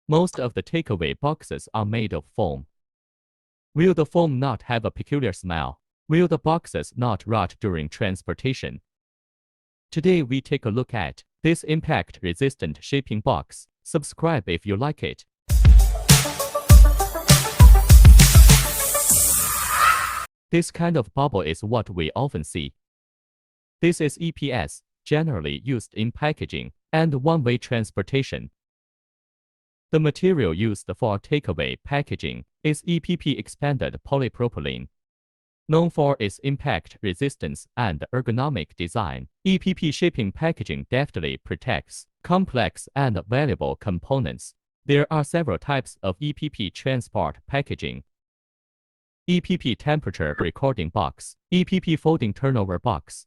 Most of the takeaway boxes are made of foam. Will the foam not have a peculiar smell? Will the boxes not rot during transportation? Today we take a look at this impact-resistant shipping box. Subscribe if you like it. This kind of bubble is what we often see. This is EPS, generally used in packaging and one-way transportation. The material used for takeaway packaging is EPP expanded polypropylene. Known for its impact resistance and ergonomic design, EPP shipping packaging deftly protects complex and valuable components. There are several types of EPP transport packaging. EPP temperature recording box, EPP folding turnover box,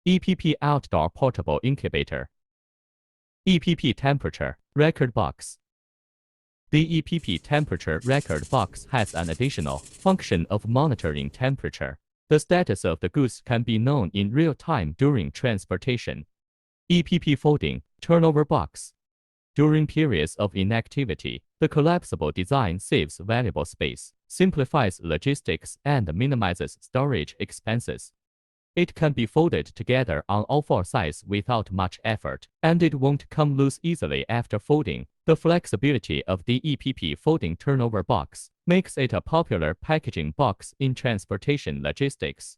EPP outdoor portable incubator, EPP temperature record box. The EPP temperature record box has an additional function of monitoring temperature. The status of the goods can be known in real time during transportation. EPP folding turnover box. During periods of inactivity, the collapsible design saves valuable space, simplifies logistics, and minimizes storage expenses. It can be folded together on all four sides without much effort, and it won't come loose easily after folding. The flexibility of the EPP folding turnover box makes it a popular packaging box in transportation logistics.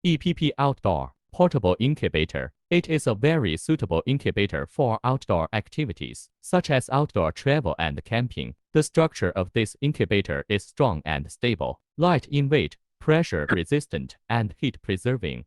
EPP outdoor portable incubator. It is a very suitable incubator for outdoor activities, such as outdoor travel and camping. The structure of this incubator is strong and stable, light in weight, pressure resistant, and heat preserving.